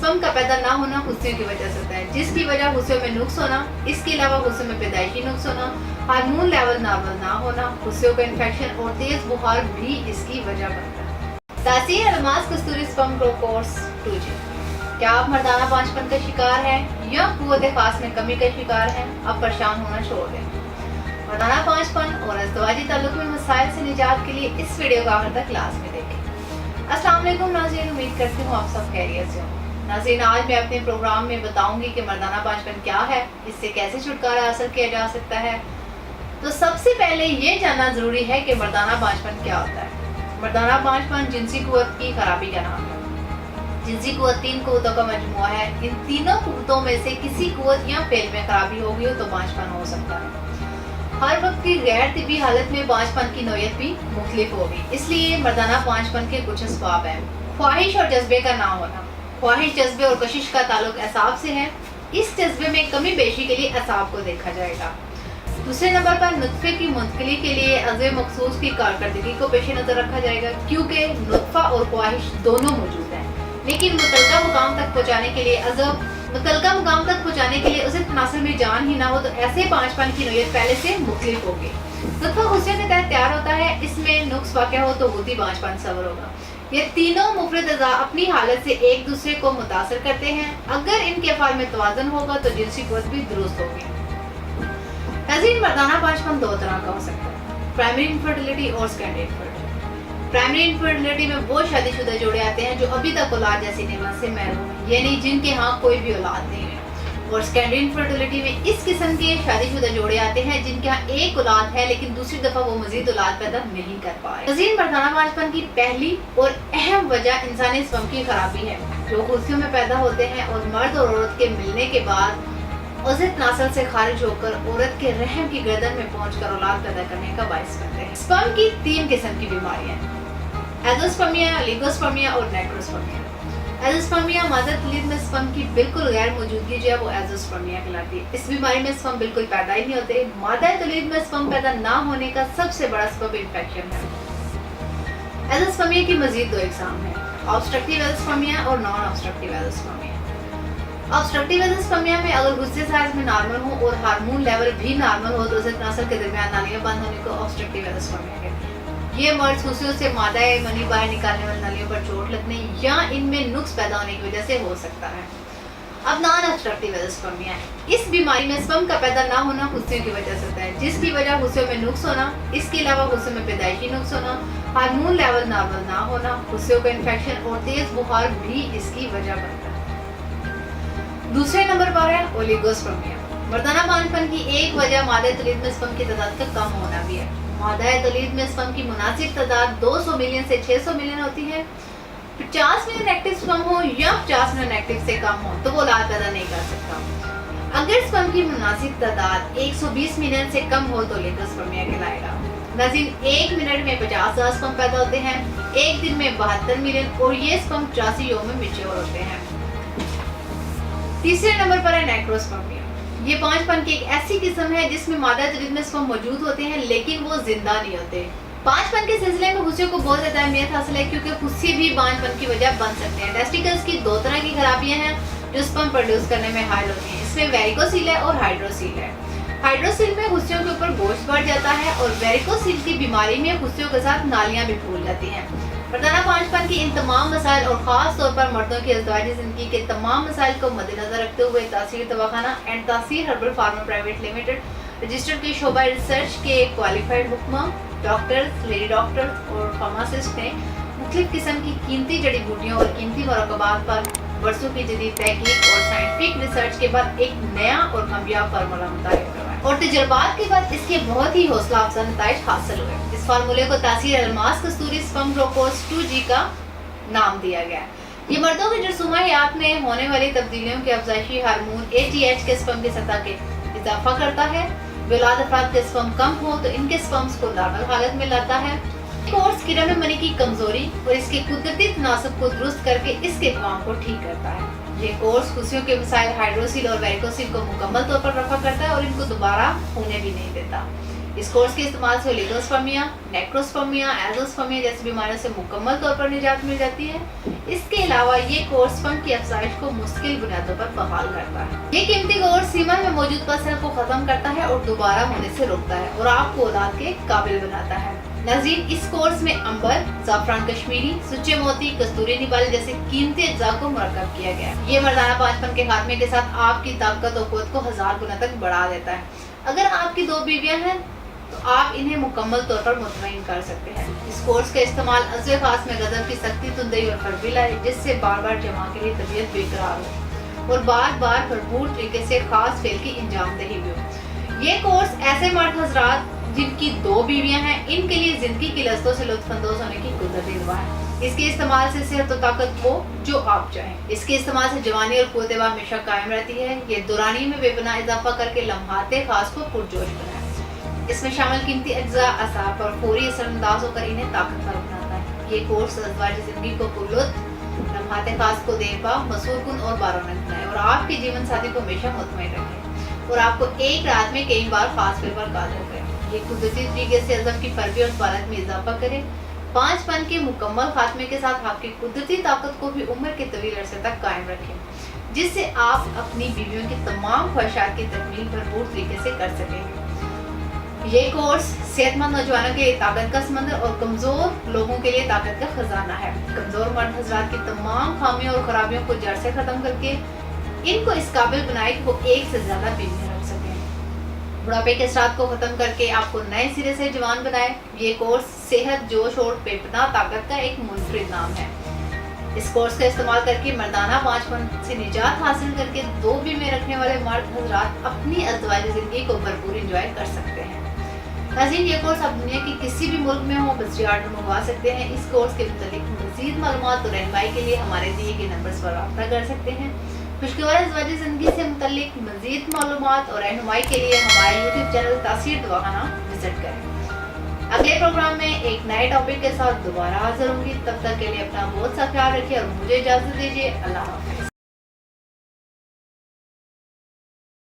Sperm का पैदा ना होना हुस्सियों की वजह से होता है, जिसकी वजह हुस्सियों में नुक्स होना, इसके अलावा हुस्सियों में पैदाइशी नुक्स होना, हार्मोन लेवल नॉर्मल ना होना, हुस्सियों का इन्फेक्शन और तेज बुखार भी इसकी वजह बनता है। तासीर अलमास कस्तूरी स्पर्म ग्रो कोर्स 2G। क्या आप मर्दाना पांचपन का शिकार हैं या कुव्वत खास में कमी का शिकार हैं? अब परेशान होना छोड़ दें। मर्दाना पांचपन और अज़दवाजी ताल्लुक में मसाइल से निजात के लिए इस वीडियो को आखिर तक क्लास में देखें। अस्सलाम वालेकुम नाज़रीन, उम्मीद करती हूँ आप सब खैरियत से हों। नाज़रीन, आज मैं अपने प्रोग्राम में बताऊंगी कि मर्दाना पांचपन क्या है, इससे कैसे छुटकारा हासिल किया जा सकता है। तो सबसे पहले ये जानना ज़रूरी है कि मर्दाना पांचपन क्या होता है। मर्दाना पांचपन जिनसी कुव्वत की खराबी का नाम है। जिनसी कुव्वत 3 कुव्वतों का मजमुआ है। इन तीनों कुव्वतों में से किसी कुव्वत या फेल में खराबी हो गई हो तो पांचपन हो सकता है। हर वक्त की गैर तिब्बी हालत में पांचपन की नौयत भी मुख्तलिफ होगी, इसलिए मर्दाना पांचपन के कुछ असबाब हैं। ख्वाहिश और जज्बे का ना होना। ख्वाहिश, जज्बे और कशिश का ताल्लुक असाब से है। इस जज्बे में कमी पेशी के लिए असाब को देखा जाएगा। दूसरे नंबर पर नुत्फे की मुंतकिली के लिए अज़्वे मखसूस की कारकर्दगी को पेश नज़र रखा जाएगा, क्योंकि नुत्फा और ख्वाहिश दोनों मौजूद हैं, लेकिन मुतलका मुकाम तक पहुँचाने के लिए उसे तनासर में जान ही ना हो, तो ऐसे पांचपन की नौयत पहले से मुख्तलिफ होगी। नुत्फा हुस्न के तहत तैयार होता है, इसमें नुक्स वाक़या हो तो होती पांचपन सबर होगा। ये तीनों मुफरद अज़ा अपनी हालत से एक दूसरे को मुतासर करते हैं। अगर इनके अफ़ाल में तवाज़ुन होगा तो जिनसी कुव्वत भी दुरुस्त होगी। नाज़रीन, मर्दाना पांचपन दो तरह का हो सकता है, प्राइमरी इनफर्टिलिटी और सेकेंडरी इनफर्टिलिटी। प्राइमरी इनफर्टिलिटी में वो शादीशुदा जोड़े आते हैं जो अभी तक औलाद जैसी नेमत से महरूम हैं, यानी जिनके यहाँ कोई भी औलाद नहीं है। और सेकेंडरी इनफर्टिलिटी में इस किस्म के शादीशुदा जोड़े आते हैं जिनके यहाँ एक औलाद है, लेकिन दूसरी दफा वो मजीद औलाद पैदा नहीं कर पाए। नाज़रीन, मर्दाना पांचपन की पहली और अहम वजह इंसानी स्पर्म की खराबी है, जो हुस्सियों में पैदा होते हैं और मर्द और औरत के मिलने के बाद औज़त नासल से खारिज होकर औरत के रहम की गर्दन में पहुंचकर औलाद पैदा करने का बाइस बनते हैं। स्पर्म की 3 किस्म की बीमारियां हैं, एज़ोस्पर्मिया, ओलिगोस्पर्मिया और नेक्रोस्पर्मिया। एज़ोस्पर्मिया मादा तौलीद में स्पर्म की बिल्कुल गैर मौजूदगी जो है वो एज़ोस्पर्मिया कहलाती है। इस बीमारी में स्पर्म बिल्कुल पैदा ही नहीं होते। मादा तौलीद में स्पर्म पैदा ना होने का सबसे बड़ा सबब इन्फेक्शन है। एज़ोस्पर्मिया की मजीद 2 इकसाम है, ऑब्स्ट्रक्टिव एज़ोस्पर्मिया और non obstructive azoospermia. Obstructive azoospermia में अगर हुस्से साइज में नॉर्मल हो और हार्मोन लेवल भी नॉर्मल हो तो उसे तनासर के दरमियान नालियां बंद होने को ऑब्स्ट्रक्टिव एज़ोस्पर्मिया कहते हैं। ये मर्द हुस्सियों से मादा मनी बाहर निकालने वाली नालियों पर चोट लगने या इनमें नुक्स पैदा होने की वजह से हो सकता है। अब नॉन ऑब्स्ट्रक्टिव एज़ोस्पर्मिया है। इस बीमारी में स्पर्म का पैदा ना होना हुस्सियों की वजह से होता है, जिसकी वजह हुस्सियों में नुक्स होना, इसके अलावा हुस्सियों में पैदाइशी नुक्स होना, हार्मोन लेवल नॉर्मल ना होना, हुस्सियों का इन्फेक्शन और तेज बुखार भी इसकी वजह बनता है। दूसरे नंबर पर है ओलिगोस्पर्मिया। मर्दाना पांचपन की एक वजह मादा तौलीद में स्पर्म की तादाद का कम होना भी है। मादा तौलीद में स्पर्म की मुनासिब तादाद 200 मिलियन से 600 मिलियन होती है। 50 मिलियन एक्टिव स्पर्म हो या 50 मिलियन एक्टिव से कम हो तो वो औलाद पैदा नहीं कर सकता। अगर स्पर्म की मुनासिब तादाद 120 मिलियन से कम हो तो ओलिगोस्पर्मिया कहलाएगा। नाज़रीन, 1 मिनट में 50,000 स्पर्म पैदा होते हैं, एक दिन में 72 मिलियन, और ये स्पर्म 84 यौम में मैच्योर होते हैं। तीसरे नंबर पर है नेक्रोस्पर्मिया। ये पांचपन की एक ऐसी किस्म है जिसमें मादा तौलीद में स्पर्म मौजूद होते हैं, लेकिन वो जिंदा नहीं होते। पांचपन के सिलसिले में हुस्सियों को बहुत ज्यादा अहमियत हासिल है, क्योंकि हुस्से भी पांचपन की वजह बन सकते हैं। टेस्टिकल्स की 2 तरह की खराबियां हैं जो स्पर्म प्रोड्यूस करने में हायल होती हैं। इसमें वेरिकोसील है और हाइड्रोसील है। हाइड्रोसील में हुस्सियों के ऊपर गोश्त बढ़ जाता है और वेरिकोसील की बीमारी में हुस्सियों के साथ नालियां भी फूल जाती हैं। मर्दाना पांचपन की इन तमाम मसाइल और ख़ास तौर पर मर्दों की अज़दवाजी ज़िंदगी के तमाम मसाइल को मद्देनज़र रखते हुए तासीर दवाखाना एंड तासीर herbal pharma private limited registered के शोबा रिसर्च के क्वालिफाइड हुक्मा, डॉक्टर्स, लेडी डॉक्टर्स और फार्मासिस्ट ने मुख्तलिफ किस्म की कीमती जड़ी बूटियों और कीमती मरकबात पर बरसों की जदीद तहकीक और साइंटिफिक रिसर्च के बाद एक नया और कामयाब फार्मूला मुतारिफ करवाया, और तजुर्बात के बाद इसके बहुत ही हौसला अफजा नताइज हासिल हुए। इस फार्मूले को तासीर अलमास कस्तूरी स्पर्म ग्रो कोर्स 2G का नाम दिया गया। ये मर्दों के जरसूमा हयात में होने वाली तब्दीलियों के अफजाइशी हार्मोन ATH के स्पर्म की सतह के इजाफा करता है। औलाद अफराद के स्पर्म कम हो तो इनके स्पर्म्स को नॉर्मल हालत में लाता है। कोर्स किरण मनी की कमजोरी और इसके कुदरती तनासब को दुरुस्त करके इसके कवाम को ठीक करता है। ये कोर्स खुशियों के मसाइल हाइड्रोसील और वेरिकोसील को मुकम्मल तौर पर रफा करता है और इनको दोबारा होने भी नहीं देता। इस कोर्स के इस्तेमाल से ओलिगोस्पर्मिया, नेक्रोस्पर्मिया, एज़ोस्पर्मिया जैसी बीमारियों से मुकम्मल तौर पर निजात मिल जाती है। اس کے علاوہ یہ کورس فنڈ کی افزائش کو مستقل بنیادوں پر بحال کرتا ہے۔ یہ قیمتی کورس سیما میں موجود پس کو ختم کرتا ہے اور دوبارہ ہونے سے روکتا ہے اور آپ کو اولاد کے قابل بناتا ہے۔ ناظرین، اس کورس میں عنبر، زعفران کشمیری، سچے موتی، کستوری نبال جیسے قیمتی اجزاء کو مرکب کیا گیا ہے۔ یہ مردانہ پانچپن کے خاتمے کے ساتھ آپ کی طاقت و قوت کو 1000 گنا تک بڑھا دیتا ہے۔ اگر آپ کی 2 بیویاں ہیں تو آپ انہیں مکمل طور پر مطمئن کر سکتے ہیں۔ اس کورس کا استعمال عضو خاص میں غضب کی سختی، تندئی اور فربی لائے، جس سے بار بار جماع کے لیے طبیعت بے قرار ہو اور بار بار بھرپور طریقے سے خاص فعل کی انجام دہی بھی ہو۔ یہ کورس ایسے مرد حضرات جن کی 2 بیویاں ہیں، ان کے لیے زندگی کی لذتوں سے لطف اندوز ہونے کی قدرتی دعا ہے۔ اس کے استعمال سے صحت و طاقت ہو جو آپ چاہیں۔ اس کے استعمال سے جوانی اور قوت ہمیشہ قائم رہتی ہے۔ یہ دورانی میں بے پناہ اضافہ کر کے لمحات خاص کو پرجوش بنائے۔ اس میں شامل قیمتی اجزاء اعصاب پر فوری اثر انداز ہو کر انہیں طاقتور بناتا ہے۔ یہ کورس ازواج زندگی کو پرلطف، لمحات خاص کو دیر پا، مسحور کن اور بارونق بنائے اور آپ کے جیون ساتھی کو ہمیشہ مطمئن رکھے اور آپ کو ایک رات میں کئی بار خاص فعل پر قادر کرے۔ یہ قدرتی طریقے سے عزم کی فربی اور بالغ میں اضافہ کرے۔ 5 پن کے مکمل خاتمے کے ساتھ آپ کی قدرتی طاقت کو بھی عمر کے طویل عرصے تک قائم رکھیں، جس سے آپ اپنی بیویوں کی تمام خواہشات کی تکمیل بھرپور طریقے سے کر سکیں گے۔ یہ کورس صحت مند نوجوانوں کے لیے طاقت کا سمندر اور کمزور لوگوں کے لیے طاقت کا خزانہ ہے۔ کمزور مرد حضرات کی تمام خامیوں اور خرابیوں کو جڑ سے ختم کر کے ان کو اس قابل بنائے کہ وہ ایک سے زیادہ بیویاں رکھ سکیں۔ بڑھاپے کے اثرات کو ختم کر کے آپ کو نئے سرے سے جوان بنائے۔ یہ کورس صحت، جوش اور بے پناہ طاقت کا ایک منفرد نام ہے۔ اس کورس کا استعمال کر کے مردانہ 5 پن سے نجات حاصل کر کے 2 بیویاں رکھنے والے مرد حضرات اپنی ازدواجی زندگی کو بھرپور انجوائے کر سکتے ہیں۔ ناظرین، یہ کورس آپ دنیا کے کسی بھی ملک میں ہوں بس آرڈر منگوا سکتے ہیں۔ اس کورس کے متعلق مزید معلومات اور رہنمائی کے لیے ہمارے دیے گئے نمبرز پر رابطہ کر سکتے ہیں۔ خوشگوار ازدواجی زندگی سے متعلق مزید معلومات اور رہنمائی کے لیے ہمارے یوٹیوب چینل تاثیر دواخانہ وزٹ کریں۔ اگلے پروگرام میں ایک نئے ٹاپک کے ساتھ دوبارہ حاضر ہوں گی۔ تب تک کے لیے اپنا بہت سا خیال رکھیے اور مجھے اجازت دیجیے۔ اللہ حافظ۔